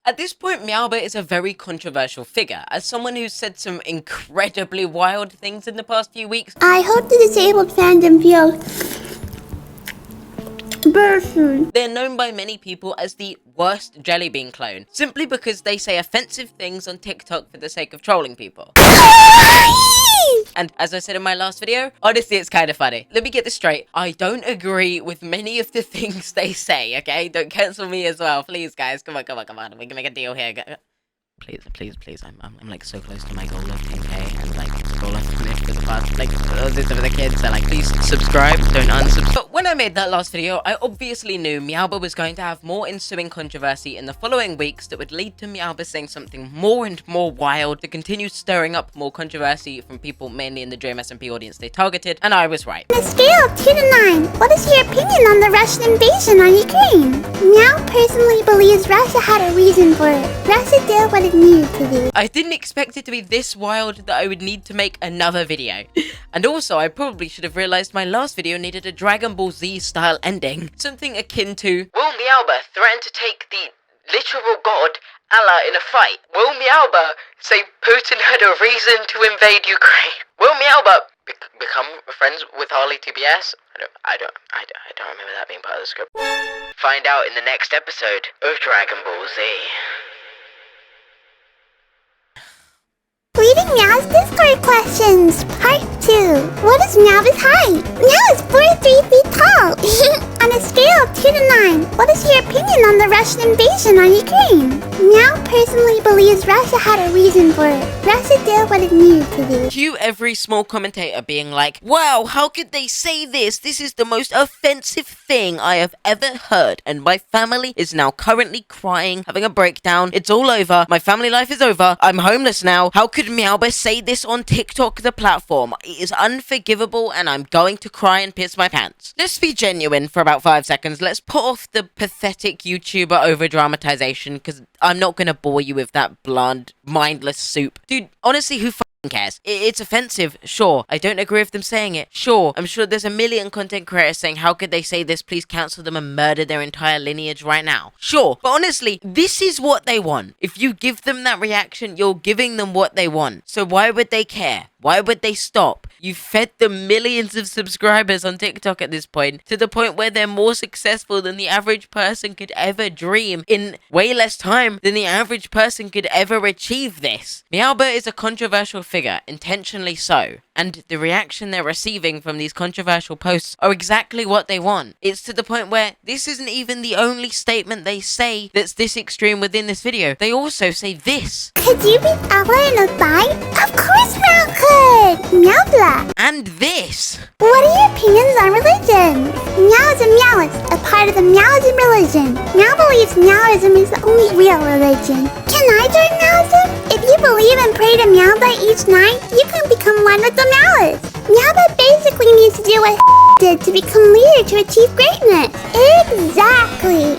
At this point, Meowbah is a very controversial figure. As someone who's said some incredibly wild things in the past few weeks, I hope the disabled fandom feels burden. they're known by many people as the worst jelly bean clone, simply because they say offensive things on TikTok for the sake of trolling people. And as I said in my last video, honestly, it's kind of funny. Let me get this straight. I don't agree with many of the things they say, okay? Don't cancel me as well. Please, guys. Come on. We can make a deal here. Please. I'm like so close to my goal of 10k, and like the goal I've finished for the past, like, for the kids. So like, please subscribe, don't unsubscribe. But when I made that last video, I obviously knew Meowbah was going to have more ensuing controversy in the following weeks that would lead to Meowbah saying something more and more wild to continue stirring up more controversy from people mainly in the JMSMP audience they targeted, and I was right. On a scale of 2 to 9, what is your opinion on the Russian invasion on Ukraine? Meow personally believes Russia had a reason for it. Russia did what it needed to do. I didn't expect it to be this wild that I would need to make another video. And also, I probably should have realized my last video needed a Dragon Ball Z style ending. Something akin to, will Meowbah threaten to take the literal god Allah in a fight? Will Meowbah say Putin had a reason to invade Ukraine? Will Meowbah become friends with HarleyTBS? I don't remember that being part of the script. Find out in the next episode of Dragon Ball Z. Reading Meow's Discord questions, part 2. What is Meowbah's height? Meow is 43 feet tall. On a scale of 2 to 9, what is your opinion on the Russian invasion on Ukraine? Meow personally believes Russia had a reason for it. Russia did what it needed to do. Cue every small commentator being like, wow, how could they say this? This is the most offensive thing I have ever heard. And my family is now currently crying, having a breakdown. It's all over. My family life is over. I'm homeless now. How could Meowbah say this on TikTok, the platform? It is unforgivable, and I'm going to cry and piss my pants. Let's be genuine for about 5 seconds. Let's put off the pathetic YouTuber over-dramatization, because I'm not gonna bore you with that bland, mindless soup. Dude, honestly, who cares? It's offensive, sure. I don't agree with them saying it, sure. I'm sure there's a million content creators saying, how could they say this? Please cancel them and murder their entire lineage right now. Sure, but honestly, this is what they want. If you give them that reaction, you're giving them what they want. So why would they care? Why would they stop? You've fed them millions of subscribers on TikTok at this point, to the point where they're more successful than the average person could ever dream in way less time than the average person could ever achieve this. Meowbah is a controversial figure, intentionally so, and the reaction they're receiving from these controversial posts are exactly what they want. It's to the point where this isn't even the only statement they say that's this extreme within this video. They also say this. Could you beat Allah in a fight? Of course Meow could! Meowbah! And this. What are your opinions on religion? Meow is a Meowist, a part of the Meowism religion. Meow believes Meowism is the only real religion. Can I join Meowism? If you believe and pray to Meowbah each night, you can become one with the Meowist. Meowbah basically needs to do what did to become leader to achieve greatness. Exactly.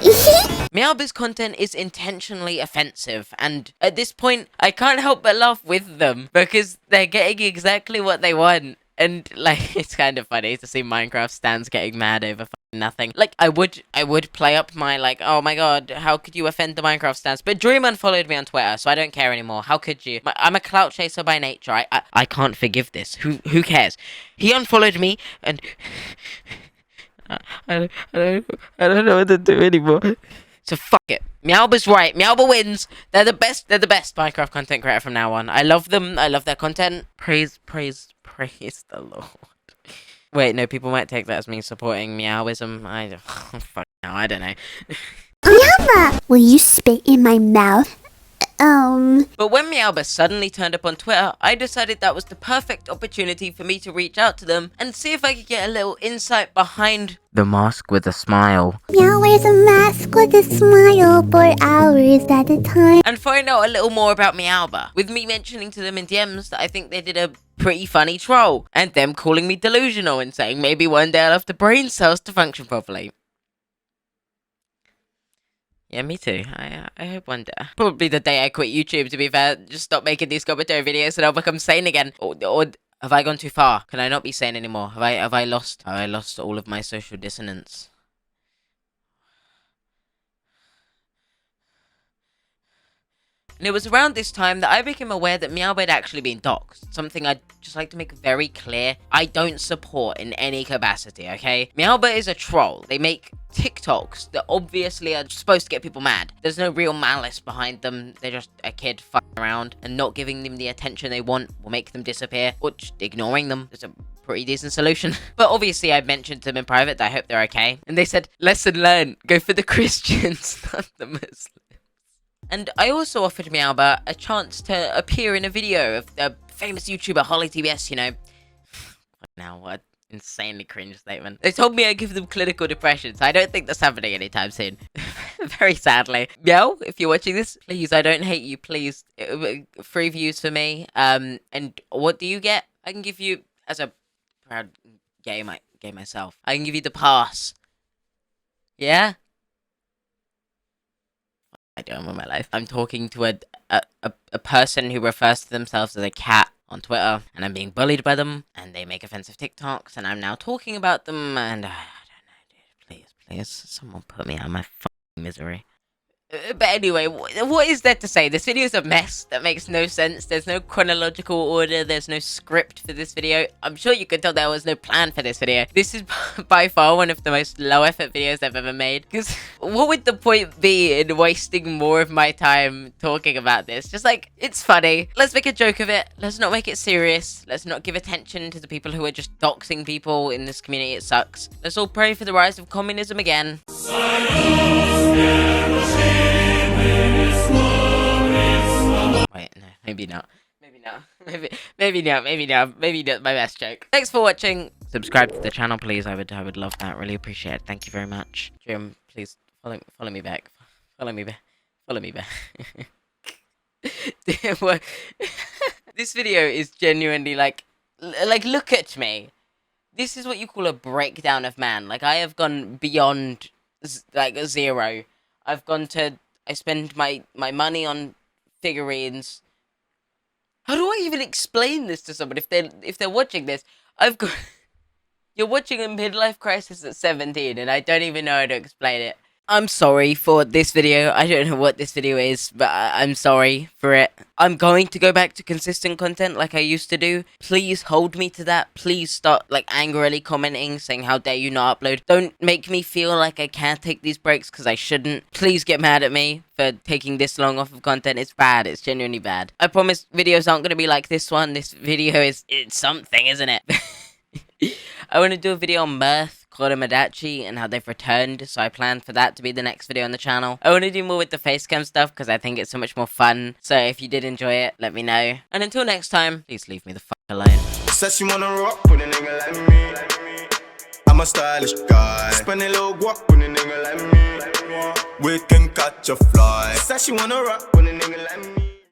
Meowbah's content is intentionally offensive, and at this point, I can't help but laugh with them, because they're getting exactly what they want. And, like, it's kind of funny to see Minecraft stands getting mad over nothing. Like, I would play up my, like, oh my god, how could you offend the Minecraft stands? But Dream unfollowed me on Twitter, so I don't care anymore. How could you? I'm a clout chaser by nature. I can't forgive this. Who cares? He unfollowed me, and I don't know what to do anymore. So fuck it. Meowbah's right. Meowbah wins. They're the best Minecraft content creator from now on. I love them. I love their content. Praise the Lord. Wait, no, people might take that as me supporting Meowism. Fuck no, I don't know. Meowbah! Will you spit in my mouth? But when Meowbah suddenly turned up on Twitter, I decided that was the perfect opportunity for me to reach out to them and see if I could get a little insight behind the mask with a smile. Meow wears a mask with a smile for hours at a time. And find out a little more about Meowbah, with me mentioning to them in DMs that I think they did a pretty funny troll, and them calling me delusional and saying maybe one day I'll have the brain cells to function properly. Yeah, me too. I hope one day. Probably the day I quit YouTube, to be fair. Just stop making these commentary videos and I'll become sane again. Or have I gone too far? Can I not be sane anymore? Have I lost all of my social dissonance? And it was around this time that I became aware that Meowbah had actually been doxxed. Something I'd just like to make very clear. I don't support in any capacity, okay? Meowbah is a troll. They make TikToks that obviously are supposed to get people mad. There's no real malice behind them. They're just a kid fucking around, and not giving them the attention they want will make them disappear, or just ignoring them is a pretty decent solution. But obviously I mentioned to them in private that I hope they're okay, and they said, lesson learned, go for the Christians, not the Muslims. And I also offered Meowbah a chance to appear in a video of the famous YouTuber HarleyTBS, you know. Now, what insanely cringe statement. They told me I give them clinical depression, so I don't think that's happening anytime soon. Very sadly. Meow, if you're watching this, please, I don't hate you, please. Free views for me. And what do you get? I can give you, as a proud gay myself, I can give you the pass. Yeah? I do with my life. I'm talking to a person who refers to themselves as a cat on Twitter, and I'm being bullied by them, and they make offensive TikToks, and I'm now talking about them, and I don't know, dude. Please, someone put me out of my fucking misery. But anyway, what is there to say? This video is a mess that makes no sense. There's no chronological order. There's no script for this video. I'm sure you could tell there was no plan for this video. This is by far one of the most low-effort videos I've ever made. Because what would the point be in wasting more of my time talking about this? Just like, it's funny. Let's make a joke of it. Let's not make it serious. Let's not give attention to the people who are just doxing people in this community. It sucks. Let's all pray for the rise of communism again. Wait, no, maybe not. Maybe not my best joke. Thanks for watching. Subscribe to the channel, please. I would love that. Really appreciate it. Thank you very much. Jim, please follow me back. Follow me back. This video is genuinely like look at me. This is what you call a breakdown of man. Like, I have gone beyond like zero. I spend my money on figurines. How do I even explain this to someone if they're watching this? You're watching a midlife crisis at 17, and I don't even know how to explain it. I'm sorry for this video. I don't know what this video is, but I'm sorry for it. I'm going to go back to consistent content like I used to do. Please hold me to that. Please start like angrily commenting saying how dare you not upload. Don't make me feel like I can't take these breaks because I shouldn't. Please get mad at me for taking this long off of content. It's bad. It's genuinely bad. I promise videos aren't going to be like this one. This video it's something, isn't it? I want to do a video on Mirth, Kodomadachi, and how they've returned, so I plan for that to be the next video on the channel. I want to do more with the facecam stuff, because I think it's so much more fun, so if you did enjoy it, let me know. And until next time, please leave me the fuck alone. Says she wanna rock with a nigga like me. I'm a stylish guy. Spend a little guap with a nigga like me. We can catch a fly. Says she wanna rock with a nigga like me.